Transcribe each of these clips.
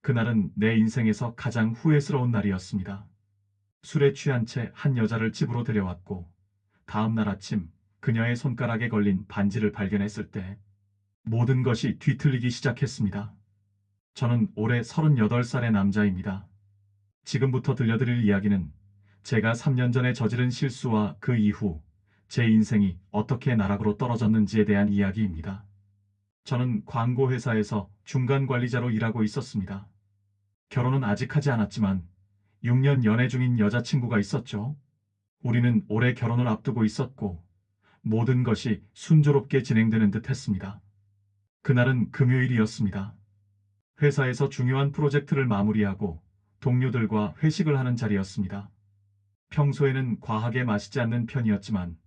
그날은 내 인생에서 가장 후회스러운 날이었습니다. 술에 취한 채 한 여자를 집으로 데려왔고 다음 날 아침 그녀의 손가락에 걸린 반지를 발견했을 때 모든 것이 뒤틀리기 시작했습니다. 저는 올해 38살의 남자입니다. 지금부터 들려드릴 이야기는 제가 3년 전에 저지른 실수와 그 이후 제 인생이 어떻게 나락으로 떨어졌는지에 대한 이야기입니다. 저는 광고회사에서 중간 관리자로 일하고 있었습니다. 결혼은 아직 하지 않았지만 6년 연애 중인 여자친구가 있었죠. 우리는 올해 결혼을 앞두고 있었고 모든 것이 순조롭게 진행되는 듯 했습니다. 그날은 금요일이었습니다. 회사에서 중요한 프로젝트를 마무리하고 동료들과 회식을 하는 자리였습니다. 평소에는 과하게 마시지 않는 편이었지만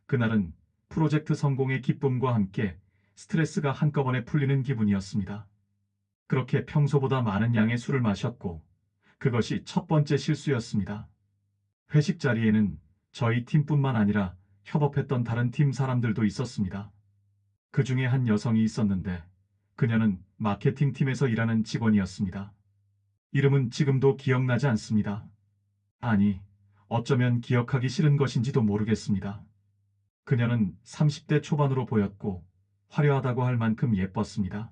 그날은 프로젝트 성공의 기쁨과 함께 스트레스가 한꺼번에 풀리는 기분이었습니다. 그렇게 평소보다 많은 양의 술을 마셨고 그것이 첫 번째 실수였습니다. 회식 자리에는 저희 팀뿐만 아니라 협업했던 다른 팀 사람들도 있었습니다. 그 중에 한 여성이 있었는데 그녀는 마케팅 팀에서 일하는 직원이었습니다. 이름은 지금도 기억나지 않습니다. 아니, 어쩌면 기억하기 싫은 것인지도 모르겠습니다. 그녀는 30대 초반으로 보였고 화려하다고 할 만큼 예뻤습니다.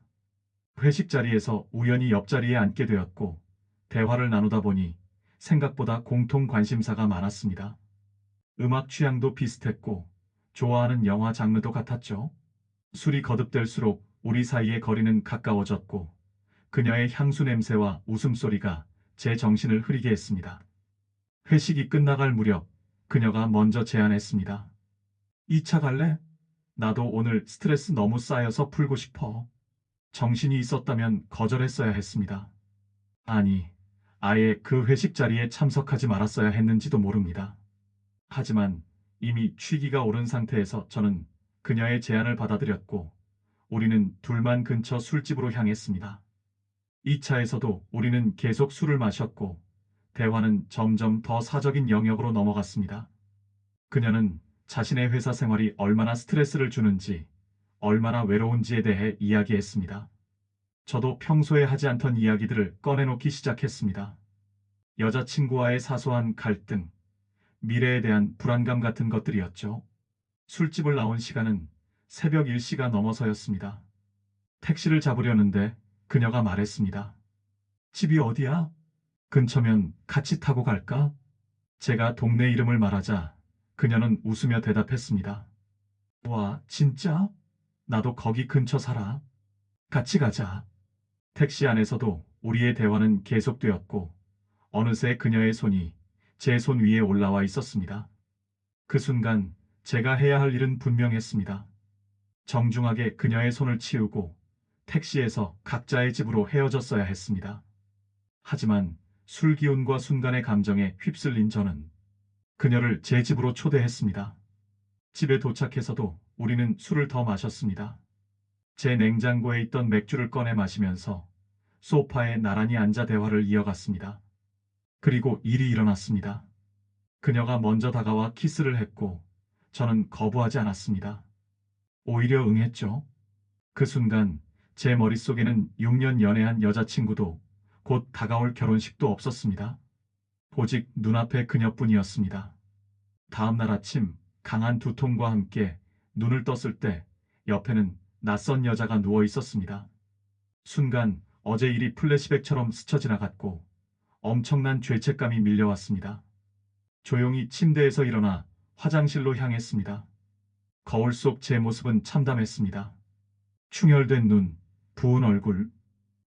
회식 자리에서 우연히 옆자리에 앉게 되었고 대화를 나누다 보니 생각보다 공통 관심사가 많았습니다. 음악 취향도 비슷했고 좋아하는 영화 장르도 같았죠. 술이 거듭될수록 우리 사이의 거리는 가까워졌고 그녀의 향수 냄새와 웃음소리가 제 정신을 흐리게 했습니다. 회식이 끝나갈 무렵 그녀가 먼저 제안했습니다. 2차 갈래? 나도 오늘 스트레스 너무 쌓여서 풀고 싶어. 정신이 있었다면 거절했어야 했습니다. 아니, 아예 그 회식 자리에 참석하지 말았어야 했는지도 모릅니다. 하지만 이미 취기가 오른 상태에서 저는 그녀의 제안을 받아들였고 우리는 둘만 근처 술집으로 향했습니다. 2차에서도 우리는 계속 술을 마셨고 대화는 점점 더 사적인 영역으로 넘어갔습니다. 그녀는 자신의 회사 생활이 얼마나 스트레스를 주는지, 얼마나 외로운지에 대해 이야기했습니다. 저도 평소에 하지 않던 이야기들을 꺼내놓기 시작했습니다. 여자친구와의 사소한 갈등, 미래에 대한 불안감 같은 것들이었죠. 술집을 나온 시간은 새벽 1시가 넘어서였습니다. 택시를 잡으려는데 그녀가 말했습니다. 집이 어디야? 근처면 같이 타고 갈까? 제가 동네 이름을 말하자 그녀는 웃으며 대답했습니다. 와, 진짜? 나도 거기 근처 살아. 같이 가자. 택시 안에서도 우리의 대화는 계속되었고 어느새 그녀의 손이 제 손 위에 올라와 있었습니다. 그 순간 제가 해야 할 일은 분명했습니다. 정중하게 그녀의 손을 치우고 택시에서 각자의 집으로 헤어졌어야 했습니다. 하지만 술 기운과 순간의 감정에 휩쓸린 저는 그녀를 제 집으로 초대했습니다. 집에 도착해서도 우리는 술을 더 마셨습니다. 제 냉장고에 있던 맥주를 꺼내 마시면서 소파에 나란히 앉아 대화를 이어갔습니다. 그리고 일이 일어났습니다. 그녀가 먼저 다가와 키스를 했고 저는 거부하지 않았습니다. 오히려 응했죠. 그 순간 제 머릿속에는 6년 연애한 여자친구도 곧 다가올 결혼식도 없었습니다. 오직 눈앞에 그녀뿐이었습니다. 다음 날 아침 강한 두통과 함께 눈을 떴을 때 옆에는 낯선 여자가 누워 있었습니다. 순간 어제 일이 플래시백처럼 스쳐 지나갔고 엄청난 죄책감이 밀려왔습니다. 조용히 침대에서 일어나 화장실로 향했습니다. 거울 속 제 모습은 참담했습니다. 충혈된 눈, 부은 얼굴,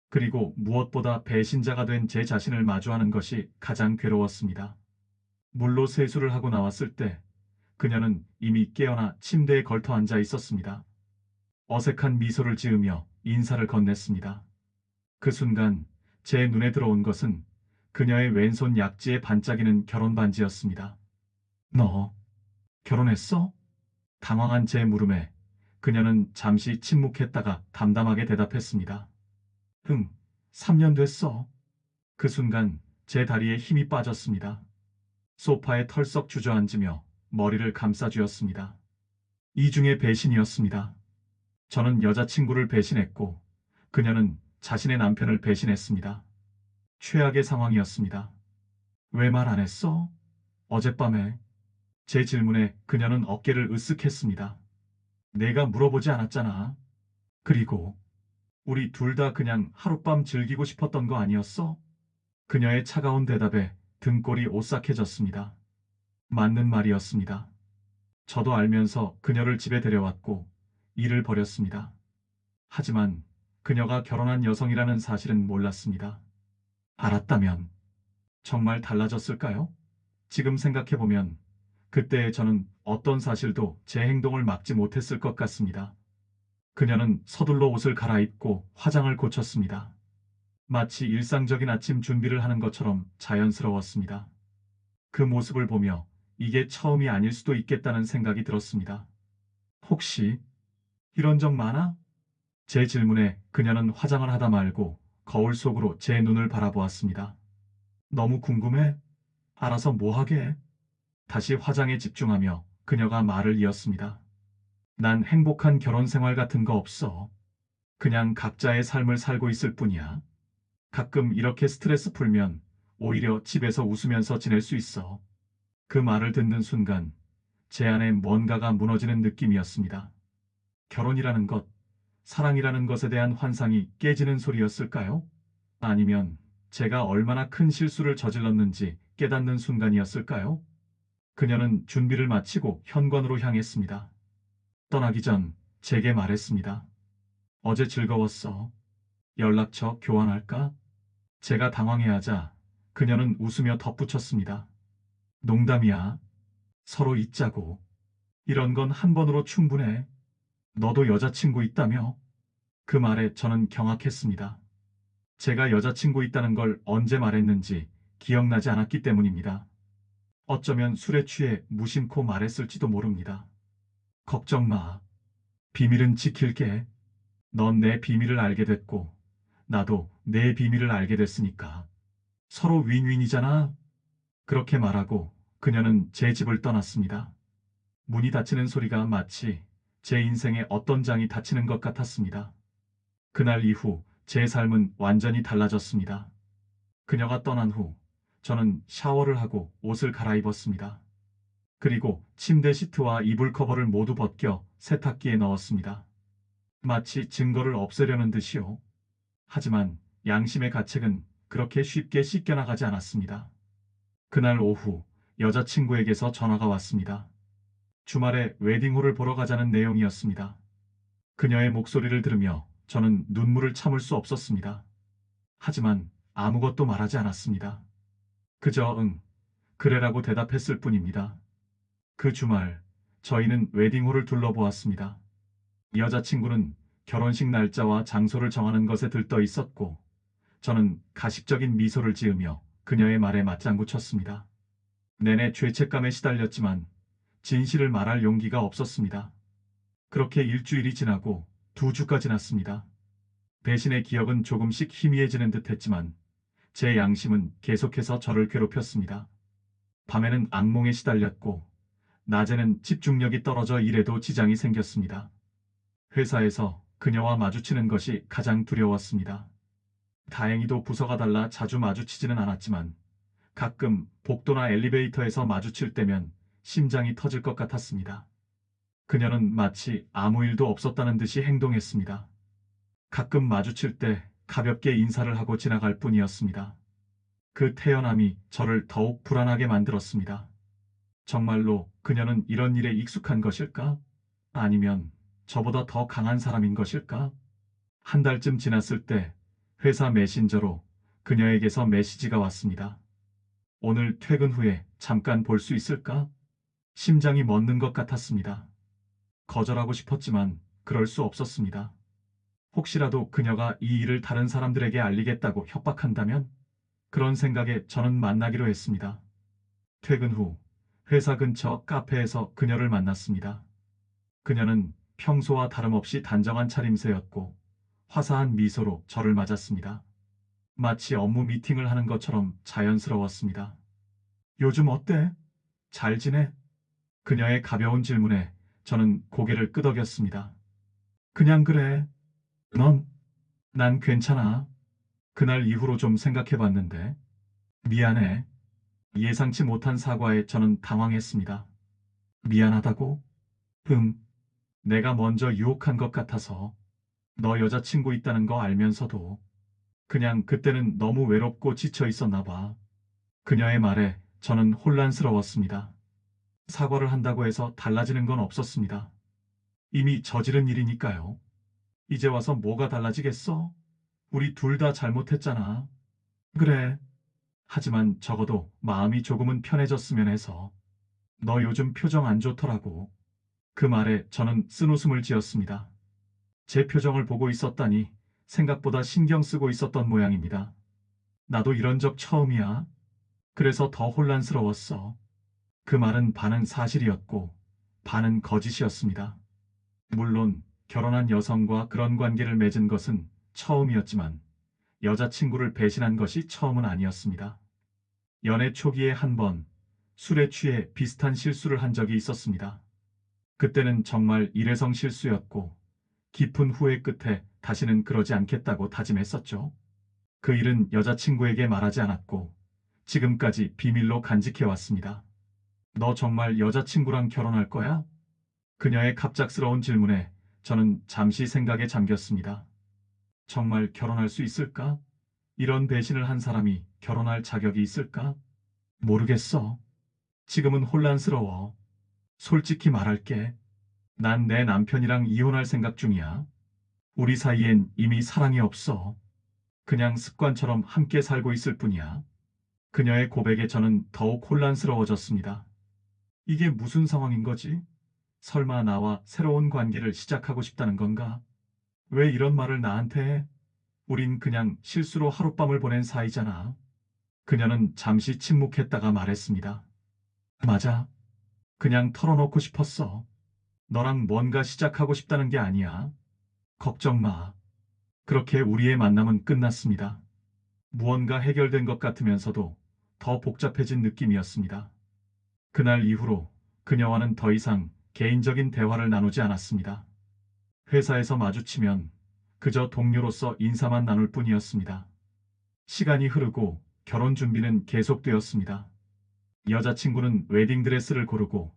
그리고 무엇보다 배신자가 된 제 자신을 마주하는 것이 가장 괴로웠습니다. 물로 세수를 하고 나왔을 때 그녀는 이미 깨어나 침대에 걸터 앉아 있었습니다. 어색한 미소를 지으며 인사를 건넸습니다. 그 순간 제 눈에 들어온 것은 그녀의 왼손 약지에 반짝이는 결혼 반지였습니다. 너 결혼했어? 당황한 제 물음에 그녀는 잠시 침묵했다가 담담하게 대답했습니다. 응, 3년 됐어. 그 순간 제 다리에 힘이 빠졌습니다. 소파에 털썩 주저앉으며 머리를 감싸쥐었습니다. 이중의 배신이었습니다. 저는 여자친구를 배신했고 그녀는 자신의 남편을 배신했습니다. 최악의 상황이었습니다. 왜 말 안 했어? 어젯밤에. 제 질문에 그녀는 어깨를 으쓱했습니다. 내가 물어보지 않았잖아. 그리고 우리 둘 다 그냥 하룻밤 즐기고 싶었던 거 아니었어? 그녀의 차가운 대답에 등골이 오싹해졌습니다. 맞는 말이었습니다. 저도 알면서 그녀를 집에 데려왔고 일을 벌였습니다. 하지만 그녀가 결혼한 여성이라는 사실은 몰랐습니다. 알았다면 정말 달라졌을까요? 지금 생각해보면 그때의 저는 어떤 사실도 제 행동을 막지 못했을 것 같습니다. 그녀는 서둘러 옷을 갈아입고 화장을 고쳤습니다. 마치 일상적인 아침 준비를 하는 것처럼 자연스러웠습니다. 그 모습을 보며 이게 처음이 아닐 수도 있겠다는 생각이 들었습니다. 혹시 이런 적 많아? 제 질문에 그녀는 화장을 하다 말고 거울 속으로 제 눈을 바라보았습니다. 너무 궁금해? 알아서 뭐 하게? 다시 화장에 집중하며 그녀가 말을 이었습니다. 난 행복한 결혼 생활 같은 거 없어. 그냥 각자의 삶을 살고 있을 뿐이야. 가끔 이렇게 스트레스 풀면 오히려 집에서 웃으면서 지낼 수 있어. 그 말을 듣는 순간 제 안에 뭔가가 무너지는 느낌이었습니다. 결혼이라는 것, 사랑이라는 것에 대한 환상이 깨지는 소리였을까요? 아니면 제가 얼마나 큰 실수를 저질렀는지 깨닫는 순간이었을까요? 그녀는 준비를 마치고 현관으로 향했습니다. 떠나기 전 제게 말했습니다. 어제 즐거웠어. 연락처 교환할까? 제가 당황해하자 그녀는 웃으며 덧붙였습니다. 농담이야. 서로 잊자고. 이런 건 한 번으로 충분해. 너도 여자친구 있다며? 그 말에 저는 경악했습니다. 제가 여자친구 있다는 걸 언제 말했는지 기억나지 않았기 때문입니다. 어쩌면 술에 취해 무심코 말했을지도 모릅니다. 걱정 마. 비밀은 지킬게. 넌 내 비밀을 알게 됐고, 나도 내 비밀을 알게 됐으니까. 서로 윈윈이잖아. 그렇게 말하고 그녀는 제 집을 떠났습니다. 문이 닫히는 소리가 마치 제 인생의 어떤 장이 닫히는 것 같았습니다. 그날 이후 제 삶은 완전히 달라졌습니다. 그녀가 떠난 후 저는 샤워를 하고 옷을 갈아입었습니다. 그리고 침대 시트와 이불 커버를 모두 벗겨 세탁기에 넣었습니다. 마치 증거를 없애려는 듯이요. 하지만 양심의 가책은 그렇게 쉽게 씻겨나가지 않았습니다. 그날 오후 여자친구에게서 전화가 왔습니다. 주말에 웨딩홀을 보러 가자는 내용이었습니다. 그녀의 목소리를 들으며 저는 눈물을 참을 수 없었습니다. 하지만 아무것도 말하지 않았습니다. 그저 응, 그래라고 대답했을 뿐입니다. 그 주말 저희는 웨딩홀을 둘러보았습니다. 여자친구는 결혼식 날짜와 장소를 정하는 것에 들떠 있었고 저는 가식적인 미소를 지으며 그녀의 말에 맞장구 쳤습니다. 내내 죄책감에 시달렸지만 진실을 말할 용기가 없었습니다. 그렇게 일주일이 지나고 2주가 지났습니다. 배신의 기억은 조금씩 희미해지는 듯 했지만 제 양심은 계속해서 저를 괴롭혔습니다. 밤에는 악몽에 시달렸고 낮에는 집중력이 떨어져 일에도 지장이 생겼습니다. 회사에서 그녀와 마주치는 것이 가장 두려웠습니다. 다행히도 부서가 달라 자주 마주치지는 않았지만 가끔 복도나 엘리베이터에서 마주칠 때면 심장이 터질 것 같았습니다. 그녀는 마치 아무 일도 없었다는 듯이 행동했습니다. 가끔 마주칠 때 가볍게 인사를 하고 지나갈 뿐이었습니다. 그 태연함이 저를 더욱 불안하게 만들었습니다. 정말로 그녀는 이런 일에 익숙한 것일까? 아니면 저보다 더 강한 사람인 것일까? 한 달쯤 지났을 때 회사 메신저로 그녀에게서 메시지가 왔습니다. 오늘 퇴근 후에 잠깐 볼 수 있을까? 심장이 멎는 것 같았습니다. 거절하고 싶었지만 그럴 수 없었습니다. 혹시라도 그녀가 이 일을 다른 사람들에게 알리겠다고 협박한다면? 그런 생각에 저는 만나기로 했습니다. 퇴근 후 회사 근처 카페에서 그녀를 만났습니다. 그녀는 평소와 다름없이 단정한 차림새였고 화사한 미소로 저를 맞았습니다. 마치 업무 미팅을 하는 것처럼 자연스러웠습니다. 요즘 어때? 잘 지내? 그녀의 가벼운 질문에 저는 고개를 끄덕였습니다. 그냥 그래. 넌? 난 괜찮아. 그날 이후로 좀 생각해봤는데 미안해. 예상치 못한 사과에 저는 당황했습니다. 미안하다고? 응. 내가 먼저 유혹한 것 같아서. 너 여자친구 있다는 거 알면서도 그냥 그때는 너무 외롭고 지쳐 있었나 봐. 그녀의 말에 저는 혼란스러웠습니다. 사과를 한다고 해서 달라지는 건 없었습니다. 이미 저지른 일이니까요. 이제 와서 뭐가 달라지겠어? 우리 둘 다 잘못했잖아. 그래. 하지만 적어도 마음이 조금은 편해졌으면 해서. 너 요즘 표정 안 좋더라고. 그 말에 저는 쓴웃음을 지었습니다. 제 표정을 보고 있었다니 생각보다 신경 쓰고 있었던 모양입니다. 나도 이런 적 처음이야. 그래서 더 혼란스러웠어. 그 말은 반은 사실이었고 반은 거짓이었습니다. 물론 결혼한 여성과 그런 관계를 맺은 것은 처음이었지만 여자친구를 배신한 것이 처음은 아니었습니다. 연애 초기에 한 번 술에 취해 비슷한 실수를 한 적이 있었습니다. 그때는 정말 일회성 실수였고 깊은 후회 끝에 다시는 그러지 않겠다고 다짐했었죠. 그 일은 여자친구에게 말하지 않았고 지금까지 비밀로 간직해왔습니다. 너 정말 여자친구랑 결혼할 거야? 그녀의 갑작스러운 질문에 저는 잠시 생각에 잠겼습니다. 정말 결혼할 수 있을까? 이런 배신을 한 사람이 결혼할 자격이 있을까? 모르겠어. 지금은 혼란스러워. 솔직히 말할게. 난 내 남편이랑 이혼할 생각 중이야. 우리 사이엔 이미 사랑이 없어. 그냥 습관처럼 함께 살고 있을 뿐이야. 그녀의 고백에 저는 더욱 혼란스러워졌습니다. 이게 무슨 상황인 거지? 설마 나와 새로운 관계를 시작하고 싶다는 건가? 왜 이런 말을 나한테 해? 우린 그냥 실수로 하룻밤을 보낸 사이잖아. 그녀는 잠시 침묵했다가 말했습니다. 맞아. 그냥 털어놓고 싶었어. 너랑 뭔가 시작하고 싶다는 게 아니야. 걱정 마. 그렇게 우리의 만남은 끝났습니다. 무언가 해결된 것 같으면서도 더 복잡해진 느낌이었습니다. 그날 이후로 그녀와는 더 이상 개인적인 대화를 나누지 않았습니다. 회사에서 마주치면 그저 동료로서 인사만 나눌 뿐이었습니다. 시간이 흐르고 결혼 준비는 계속되었습니다. 여자친구는 웨딩드레스를 고르고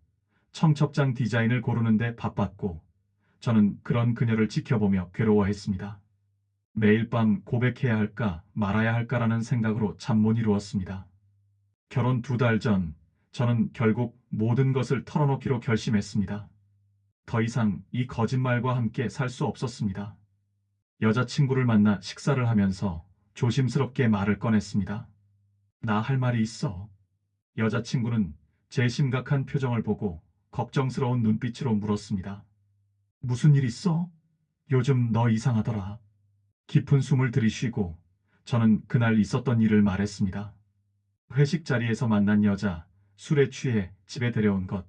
청첩장 디자인을 고르는데 바빴고 저는 그런 그녀를 지켜보며 괴로워했습니다. 매일 밤 고백해야 할까 말아야 할까라는 생각으로 잠 못 이루었습니다. 결혼 2달 전 저는 결국 모든 것을 털어놓기로 결심했습니다. 더 이상 이 거짓말과 함께 살 수 없었습니다. 여자친구를 만나 식사를 하면서 조심스럽게 말을 꺼냈습니다. 나 할 말이 있어. 여자친구는 제 심각한 표정을 보고 걱정스러운 눈빛으로 물었습니다. 무슨 일 있어? 요즘 너 이상하더라. 깊은 숨을 들이쉬고 저는 그날 있었던 일을 말했습니다. 회식 자리에서 만난 여자, 술에 취해 집에 데려온 것,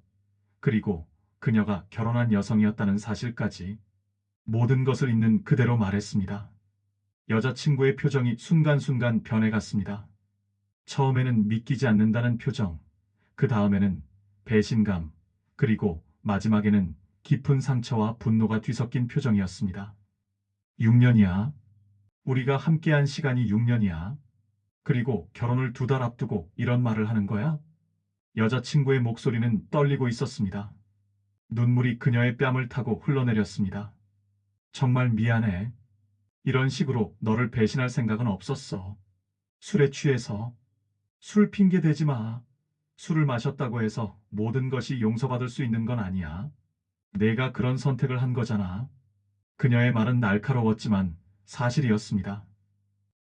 그리고 그녀가 결혼한 여성이었다는 사실까지 모든 것을 있는 그대로 말했습니다. 여자친구의 표정이 순간순간 변해갔습니다. 처음에는 믿기지 않는다는 표정, 그 다음에는 배신감, 그리고 마지막에는 깊은 상처와 분노가 뒤섞인 표정이었습니다. 6년이야. 우리가 함께한 시간이 6년이야. 그리고 결혼을 2달 앞두고 이런 말을 하는 거야? 여자친구의 목소리는 떨리고 있었습니다. 눈물이 그녀의 뺨을 타고 흘러내렸습니다. 정말 미안해. 이런 식으로 너를 배신할 생각은 없었어. 술에 취해서. 술 핑계 대지 마. 술을 마셨다고 해서 모든 것이 용서받을 수 있는 건 아니야. 내가 그런 선택을 한 거잖아. 그녀의 말은 날카로웠지만 사실이었습니다.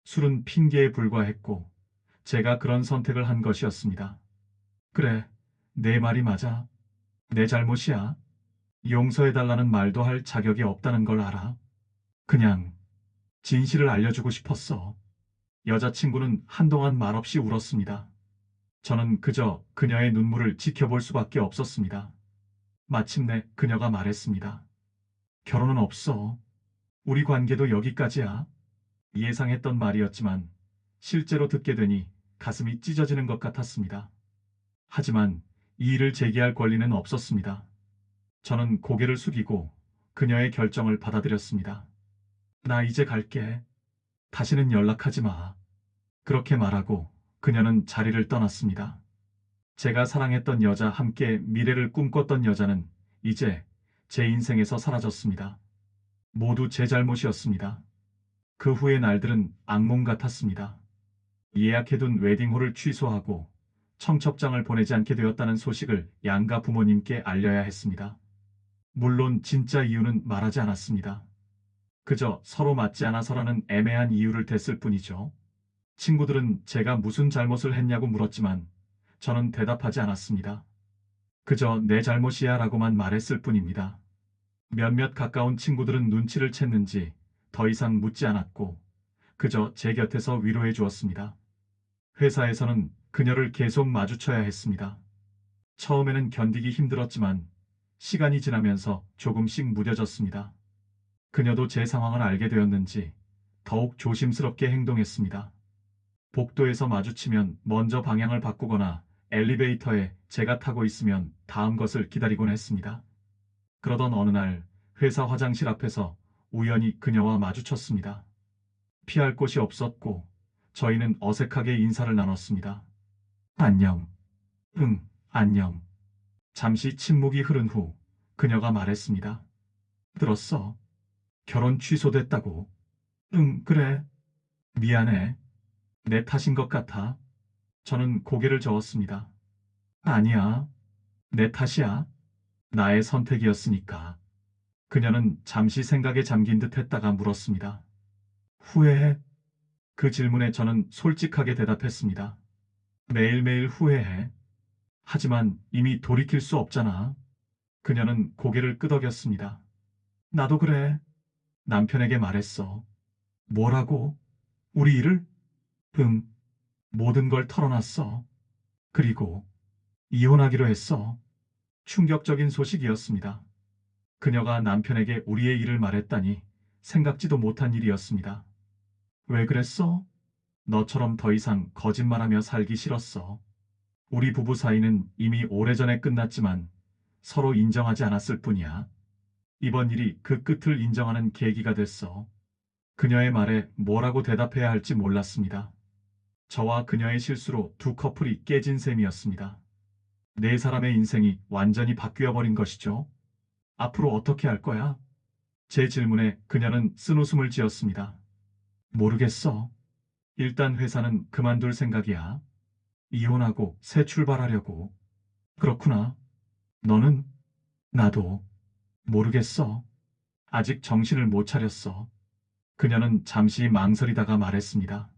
술은 핑계에 불과했고 제가 그런 선택을 한 것이었습니다. 그래, 내 말이 맞아. 내 잘못이야. 용서해달라는 말도 할 자격이 없다는 걸 알아. 그냥 진실을 알려주고 싶었어. 여자친구는 한동안 말없이 울었습니다. 저는 그저 그녀의 눈물을 지켜볼 수밖에 없었습니다. 마침내 그녀가 말했습니다. 결혼은 없어. 우리 관계도 여기까지야. 예상했던 말이었지만 실제로 듣게 되니 가슴이 찢어지는 것 같았습니다. 하지만 이 일을 제기할 권리는 없었습니다. 저는 고개를 숙이고 그녀의 결정을 받아들였습니다. 나 이제 갈게. 다시는 연락하지 마. 그렇게 말하고 그녀는 자리를 떠났습니다. 제가 사랑했던 여자, 함께 미래를 꿈꿨던 여자는 이제 제 인생에서 사라졌습니다. 모두 제 잘못이었습니다. 그 후의 날들은 악몽 같았습니다. 예약해둔 웨딩홀을 취소하고 청첩장을 보내지 않게 되었다는 소식을 양가 부모님께 알려야 했습니다. 물론 진짜 이유는 말하지 않았습니다. 그저 서로 맞지 않아서라는 애매한 이유를 댔을 뿐이죠. 친구들은 제가 무슨 잘못을 했냐고 물었지만 저는 대답하지 않았습니다. 그저 내 잘못이야 라고만 말했을 뿐입니다. 몇몇 가까운 친구들은 눈치를 챘는지 더 이상 묻지 않았고 그저 제 곁에서 위로해 주었습니다. 회사에서는 그녀를 계속 마주쳐야 했습니다. 처음에는 견디기 힘들었지만 시간이 지나면서 조금씩 무뎌졌습니다. 그녀도 제 상황을 알게 되었는지 더욱 조심스럽게 행동했습니다. 복도에서 마주치면 먼저 방향을 바꾸거나 엘리베이터에 제가 타고 있으면 다음 것을 기다리곤 했습니다. 그러던 어느 날 회사 화장실 앞에서 우연히 그녀와 마주쳤습니다. 피할 곳이 없었고 저희는 어색하게 인사를 나눴습니다. 안녕. 응, 안녕. 잠시 침묵이 흐른 후 그녀가 말했습니다. 들었어? 결혼 취소됐다고. 응, 그래. 미안해. 내 탓인 것 같아. 저는 고개를 저었습니다. 아니야. 내 탓이야. 나의 선택이었으니까. 그녀는 잠시 생각에 잠긴 듯 했다가 물었습니다. 후회해? 그 질문에 저는 솔직하게 대답했습니다. 매일매일 후회해. 하지만 이미 돌이킬 수 없잖아. 그녀는 고개를 끄덕였습니다. 나도 그래. 남편에게 말했어. 뭐라고? 우리 일을? 응. 모든 걸 털어놨어. 그리고 이혼하기로 했어. 충격적인 소식이었습니다. 그녀가 남편에게 우리의 일을 말했다니 생각지도 못한 일이었습니다. 왜 그랬어? 너처럼 더 이상 거짓말하며 살기 싫었어. 우리 부부 사이는 이미 오래전에 끝났지만 서로 인정하지 않았을 뿐이야. 이번 일이 그 끝을 인정하는 계기가 됐어. 그녀의 말에 뭐라고 대답해야 할지 몰랐습니다. 저와 그녀의 실수로 두 커플이 깨진 셈이었습니다. 네 사람의 인생이 완전히 바뀌어 버린 것이죠. 앞으로 어떻게 할 거야? 제 질문에 그녀는 쓴웃음을 지었습니다. 모르겠어. 일단 회사는 그만둘 생각이야. 이혼하고 새 출발하려고. 그렇구나. 너는? 나도. 모르겠어. 아직 정신을 못 차렸어. 그녀는 잠시 망설이다가 말했습니다.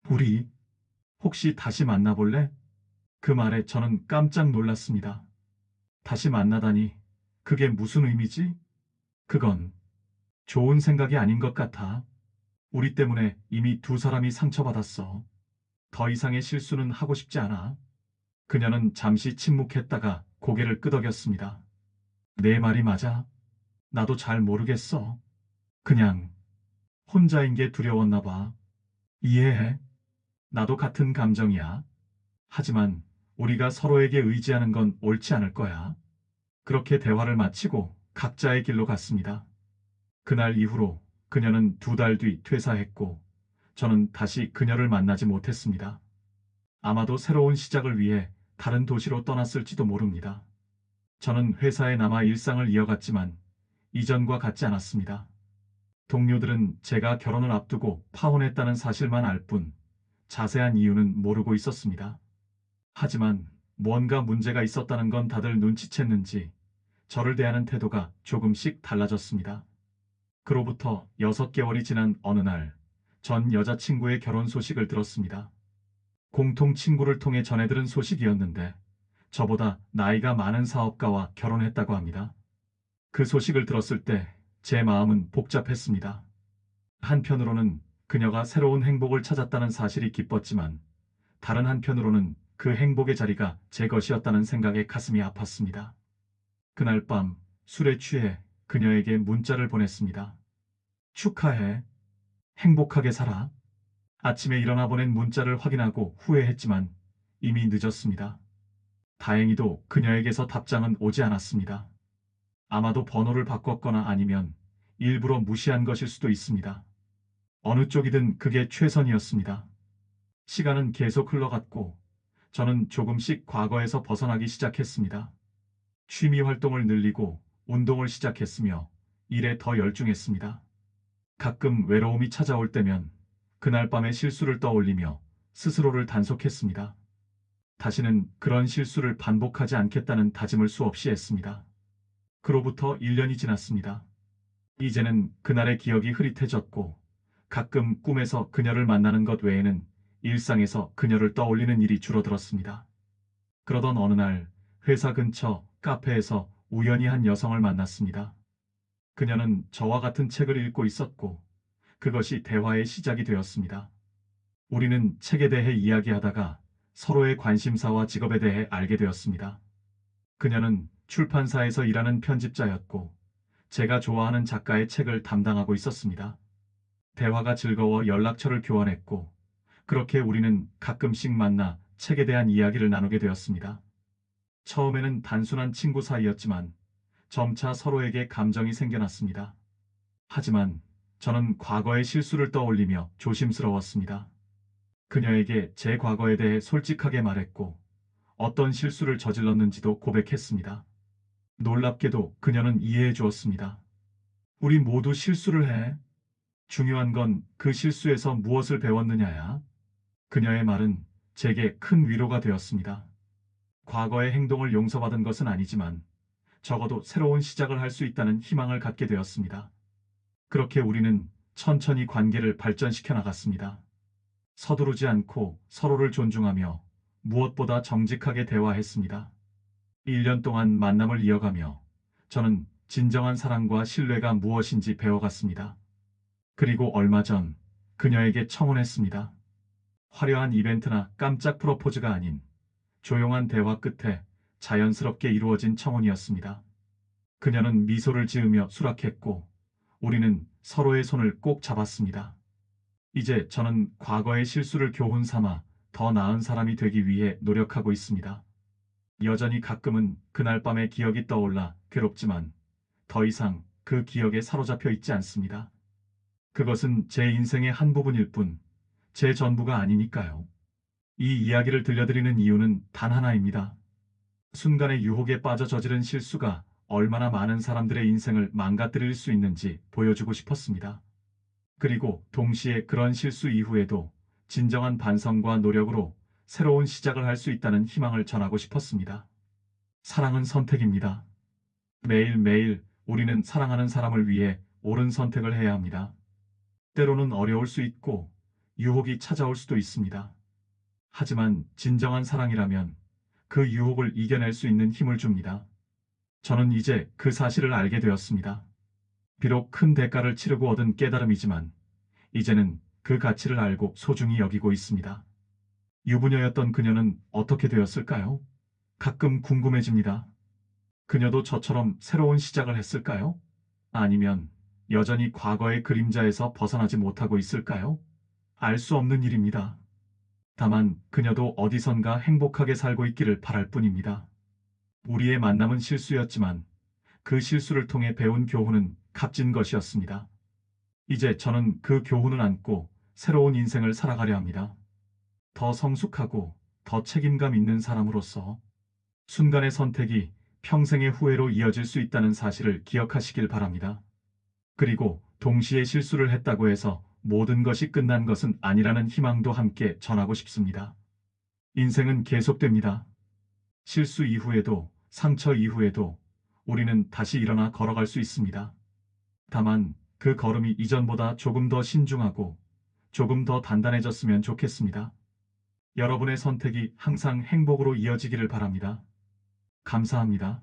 우리 혹시 다시 만나볼래? 그 말에 저는 깜짝 놀랐습니다. 다시 만나다니 그게 무슨 의미지? 그건 좋은 생각이 아닌 것 같아. 우리 때문에 이미 두 사람이 상처받았어. 더 이상의 실수는 하고 싶지 않아. 그녀는 잠시 침묵했다가 고개를 끄덕였습니다. 내 말이 맞아. 나도 잘 모르겠어. 그냥 혼자인 게 두려웠나 봐. 이해해. 나도 같은 감정이야. 하지만 우리가 서로에게 의지하는 건 옳지 않을 거야. 그렇게 대화를 마치고 각자의 길로 갔습니다. 그날 이후로 그녀는 두 달 뒤 퇴사했고 저는 다시 그녀를 만나지 못했습니다. 아마도 새로운 시작을 위해 다른 도시로 떠났을지도 모릅니다. 저는 회사에 남아 일상을 이어갔지만 이전과 같지 않았습니다. 동료들은 제가 결혼을 앞두고 파혼했다는 사실만 알 뿐 자세한 이유는 모르고 있었습니다. 하지만 뭔가 문제가 있었다는 건 다들 눈치챘는지 저를 대하는 태도가 조금씩 달라졌습니다. 그로부터 6개월이 지난 어느 날, 전 여자친구의 결혼 소식을 들었습니다. 공통 친구를 통해 전해 들은 소식이었는데 저보다 나이가 많은 사업가와 결혼했다고 합니다. 그 소식을 들었을 때 제 마음은 복잡했습니다. 한편으로는 그녀가 새로운 행복을 찾았다는 사실이 기뻤지만 다른 한편으로는 그 행복의 자리가 제 것이었다는 생각에 가슴이 아팠습니다. 그날 밤 술에 취해 그녀에게 문자를 보냈습니다. 축하해. 행복하게 살아. 아침에 일어나 보낸 문자를 확인하고 후회했지만 이미 늦었습니다. 다행히도 그녀에게서 답장은 오지 않았습니다. 아마도 번호를 바꿨거나 아니면 일부러 무시한 것일 수도 있습니다. 어느 쪽이든 그게 최선이었습니다. 시간은 계속 흘러갔고 저는 조금씩 과거에서 벗어나기 시작했습니다. 취미 활동을 늘리고 운동을 시작했으며 일에 더 열중했습니다. 가끔 외로움이 찾아올 때면 그날 밤의 실수를 떠올리며 스스로를 단속했습니다. 다시는 그런 실수를 반복하지 않겠다는 다짐을 수없이 했습니다. 그로부터 1년이 지났습니다. 이제는 그날의 기억이 흐릿해졌고 가끔 꿈에서 그녀를 만나는 것 외에는 일상에서 그녀를 떠올리는 일이 줄어들었습니다. 그러던 어느 날 회사 근처 카페에서 우연히 한 여성을 만났습니다. 그녀는 저와 같은 책을 읽고 있었고 그것이 대화의 시작이 되었습니다. 우리는 책에 대해 이야기하다가 서로의 관심사와 직업에 대해 알게 되었습니다. 그녀는 출판사에서 일하는 편집자였고 제가 좋아하는 작가의 책을 담당하고 있었습니다. 대화가 즐거워 연락처를 교환했고 그렇게 우리는 가끔씩 만나 책에 대한 이야기를 나누게 되었습니다. 처음에는 단순한 친구 사이였지만 점차 서로에게 감정이 생겨났습니다. 하지만 저는 과거의 실수를 떠올리며 조심스러웠습니다. 그녀에게 제 과거에 대해 솔직하게 말했고 어떤 실수를 저질렀는지도 고백했습니다. 놀랍게도 그녀는 이해해 주었습니다. 우리 모두 실수를 해. 중요한 건 그 실수에서 무엇을 배웠느냐야. 그녀의 말은 제게 큰 위로가 되었습니다. 과거의 행동을 용서받은 것은 아니지만 적어도 새로운 시작을 할 수 있다는 희망을 갖게 되었습니다. 그렇게 우리는 천천히 관계를 발전시켜 나갔습니다. 서두르지 않고 서로를 존중하며 무엇보다 정직하게 대화했습니다. 1년 동안 만남을 이어가며 저는 진정한 사랑과 신뢰가 무엇인지 배워갔습니다. 그리고 얼마 전 그녀에게 청혼했습니다. 화려한 이벤트나 깜짝 프로포즈가 아닌 조용한 대화 끝에 자연스럽게 이루어진 청혼이었습니다. 그녀는 미소를 지으며 수락했고 우리는 서로의 손을 꼭 잡았습니다. 이제 저는 과거의 실수를 교훈 삼아 더 나은 사람이 되기 위해 노력하고 있습니다. 여전히 가끔은 그날 밤의 기억이 떠올라 괴롭지만 더 이상 그 기억에 사로잡혀 있지 않습니다. 그것은 제 인생의 한 부분일 뿐, 제 전부가 아니니까요. 이 이야기를 들려드리는 이유는 단 하나입니다. 순간의 유혹에 빠져 저지른 실수가 얼마나 많은 사람들의 인생을 망가뜨릴 수 있는지 보여주고 싶었습니다. 그리고 동시에 그런 실수 이후에도 진정한 반성과 노력으로 새로운 시작을 할 수 있다는 희망을 전하고 싶었습니다. 사랑은 선택입니다. 매일매일 우리는 사랑하는 사람을 위해 옳은 선택을 해야 합니다. 때로는 어려울 수 있고 유혹이 찾아올 수도 있습니다. 하지만 진정한 사랑이라면 그 유혹을 이겨낼 수 있는 힘을 줍니다. 저는 이제 그 사실을 알게 되었습니다. 비록 큰 대가를 치르고 얻은 깨달음이지만 이제는 그 가치를 알고 소중히 여기고 있습니다. 유부녀였던 그녀는 어떻게 되었을까요? 가끔 궁금해집니다. 그녀도 저처럼 새로운 시작을 했을까요? 아니면 여전히 과거의 그림자에서 벗어나지 못하고 있을까요? 알 수 없는 일입니다. 다만 그녀도 어디선가 행복하게 살고 있기를 바랄 뿐입니다. 우리의 만남은 실수였지만 그 실수를 통해 배운 교훈은 값진 것이었습니다. 이제 저는 그 교훈을 안고 새로운 인생을 살아가려 합니다. 더 성숙하고 더 책임감 있는 사람으로서 순간의 선택이 평생의 후회로 이어질 수 있다는 사실을 기억하시길 바랍니다. 그리고 동시에 실수를 했다고 해서 모든 것이 끝난 것은 아니라는 희망도 함께 전하고 싶습니다. 인생은 계속됩니다. 실수 이후에도 상처 이후에도 우리는 다시 일어나 걸어갈 수 있습니다. 다만 그 걸음이 이전보다 조금 더 신중하고 조금 더 단단해졌으면 좋겠습니다. 여러분의 선택이 항상 행복으로 이어지기를 바랍니다. 감사합니다.